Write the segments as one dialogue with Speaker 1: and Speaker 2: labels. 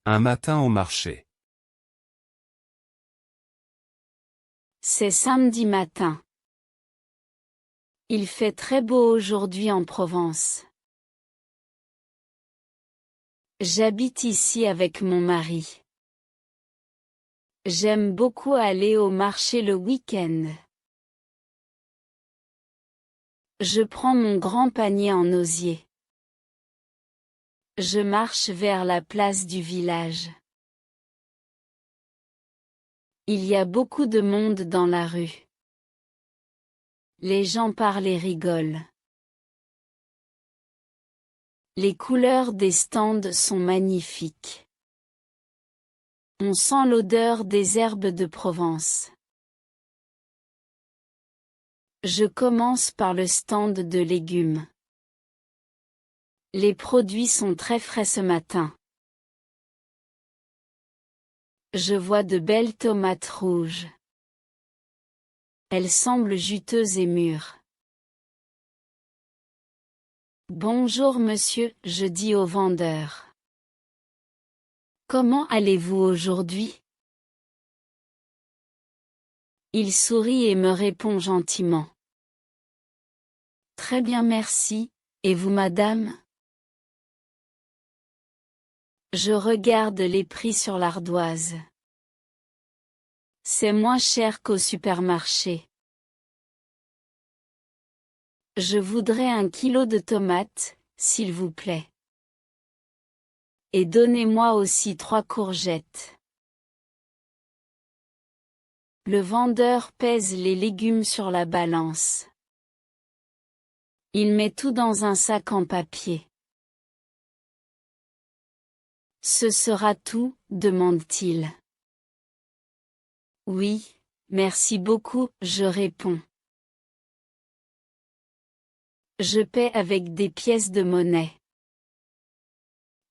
Speaker 1: Un matin au marché.
Speaker 2: C'est samedi matin. Il fait très beau aujourd'hui en Provence. J'habite ici avec mon mari. J'aime beaucoup aller au marché le week-end. Je prends mon grand panier en osier. Je marche vers la place du village. Il y a beaucoup de monde dans la rue. Les gens parlent et rigolent. Les couleurs des stands sont magnifiques. On sent l'odeur des herbes de Provence. Je commence par le stand de légumes. Les produits sont très frais ce matin. Je vois de belles tomates rouges. Elles semblent juteuses et mûres. Bonjour monsieur, je dis au vendeur. Comment allez-vous aujourd'hui? Il sourit et me répond gentiment. Très bien merci, et vous madame? Je regarde les prix sur l'ardoise. C'est moins cher qu'au supermarché. Je voudrais 1 kilo de tomates, s'il vous plaît. Et donnez-moi aussi 3 courgettes. Le vendeur pèse les légumes sur la balance. Il met tout dans un sac en papier. Ce sera tout, demande-t-il. Oui, merci beaucoup, je réponds. Je paie avec des pièces de monnaie.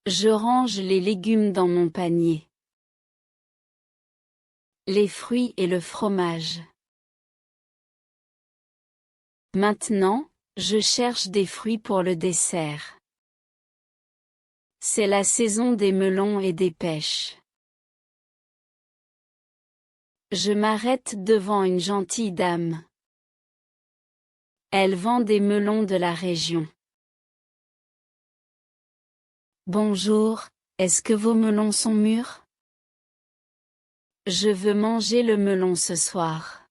Speaker 2: Je range les légumes dans mon panier. Les fruits et le fromage. Maintenant, je cherche des fruits pour le dessert. C'est la saison des melons et des pêches. Je m'arrête devant une gentille dame. Elle vend des melons de la région. Bonjour, est-ce que vos melons sont mûrs? Je veux manger le melon ce soir.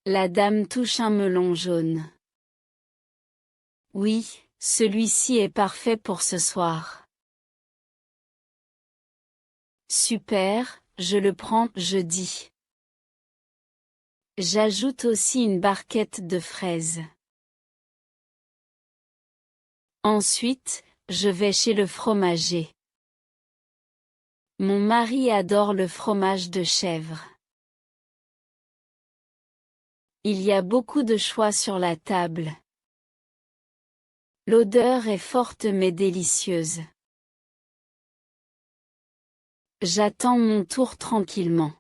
Speaker 2: La dame touche un melon jaune. Oui, celui-ci est parfait pour ce soir. Super, je le prends, je dis. J'ajoute aussi une barquette de fraises. Ensuite, je vais chez le fromager. Mon mari adore le fromage de chèvre. Il y a beaucoup de choix sur la table. L'odeur est forte mais délicieuse. J'attends mon tour tranquillement.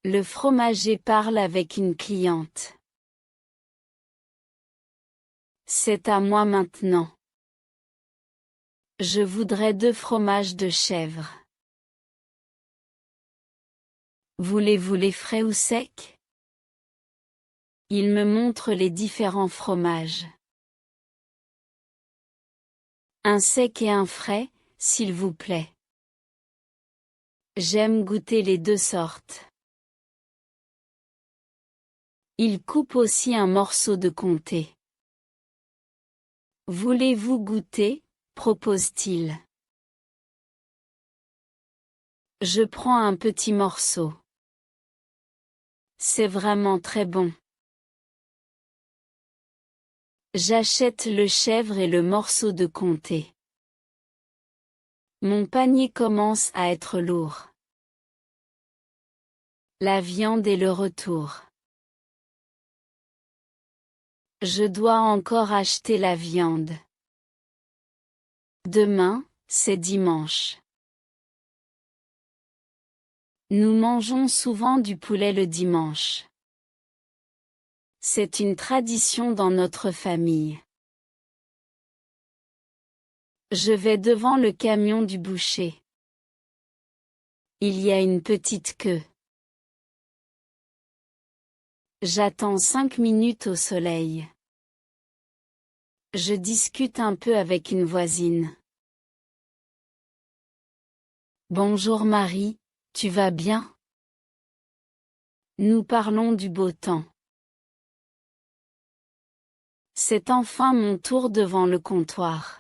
Speaker 2: Le fromager parle avec une cliente. C'est à moi maintenant. Je voudrais 2 fromages de chèvre. Voulez-vous les frais ou secs? Il me montre les différents fromages. Un sec et un frais, s'il vous plaît. J'aime goûter les 2 sortes. Il coupe aussi un morceau de comté. Voulez-vous goûter? Propose-t-il. Je prends un petit morceau. C'est vraiment très bon. J'achète le chèvre et le morceau de comté. Mon panier commence à être lourd. La viande est le retour. Je dois encore acheter la viande. Demain, c'est dimanche. Nous mangeons souvent du poulet le dimanche. C'est une tradition dans notre famille. Je vais devant le camion du boucher. Il y a une petite queue. J'attends 5 minutes au soleil. Je discute un peu avec une voisine. Bonjour Marie, tu vas bien? Nous parlons du beau temps. C'est enfin mon tour devant le comptoir.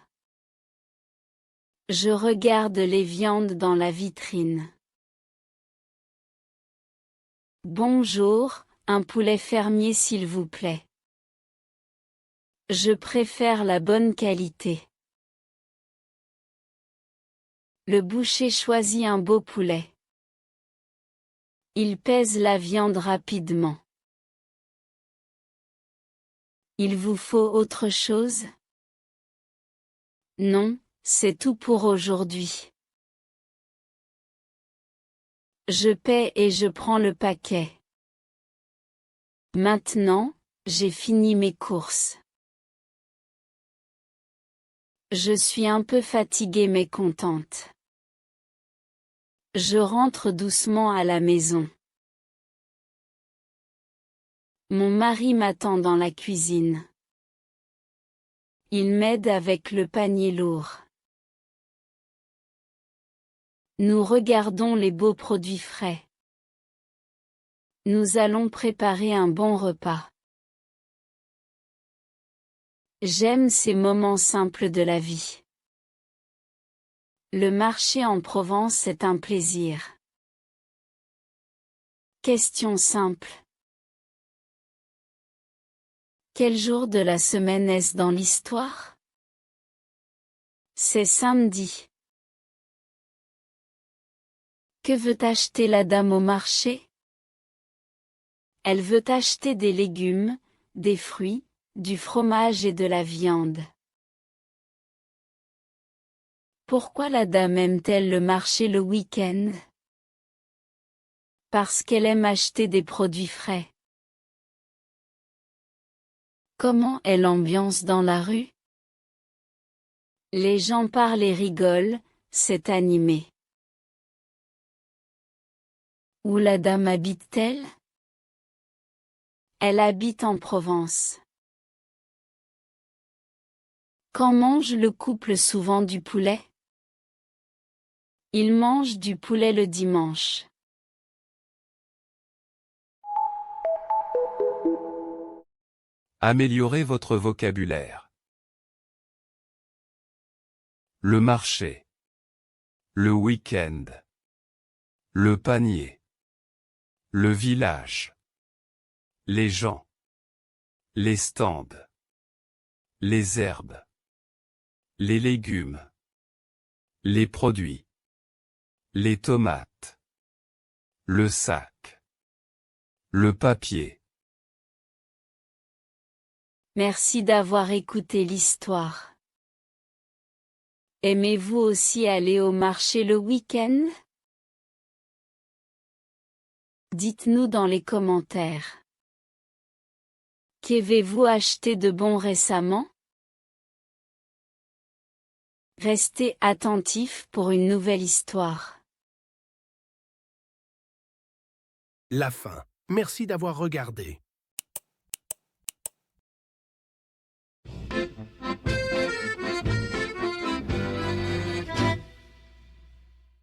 Speaker 2: Je regarde les viandes dans la vitrine. Bonjour, un poulet fermier s'il vous plaît. Je préfère la bonne qualité. Le boucher choisit un beau poulet. Il pèse la viande rapidement. Il vous faut autre chose? Non, c'est tout pour aujourd'hui. Je paie et je prends le paquet. Maintenant, j'ai fini mes courses. Je suis un peu fatiguée mais contente. Je rentre doucement à la maison. Mon mari m'attend dans la cuisine. Il m'aide avec le panier lourd. Nous regardons les beaux produits frais. Nous allons préparer un bon repas. J'aime ces moments simples de la vie. Le marché en Provence est un plaisir. Question simple. Quel jour de la semaine est-ce dans l'histoire? C'est samedi. Que veut acheter la dame au marché? Elle veut acheter des légumes, des fruits, du fromage et de la viande. Pourquoi la dame aime-t-elle le marché le week-end? Parce qu'elle aime acheter des produits frais. Comment est l'ambiance dans la rue? Les gens parlent et rigolent, c'est animé. Où la dame habite-t-elle? Elle habite en Provence. Quand mange le couple souvent du poulet? Il mange du poulet le dimanche.
Speaker 1: Améliorez votre vocabulaire. Le marché. Le week-end. Le panier. Le village. Les gens. Les stands. Les herbes. Les légumes. Les produits. Les tomates. Le sac. Le papier.
Speaker 2: Merci d'avoir écouté l'histoire. Aimez-vous aussi aller au marché le week-end? Dites-nous dans les commentaires. Qu'avez-vous acheté de bon récemment? Restez attentifs pour une nouvelle histoire.
Speaker 3: La fin. Merci d'avoir regardé.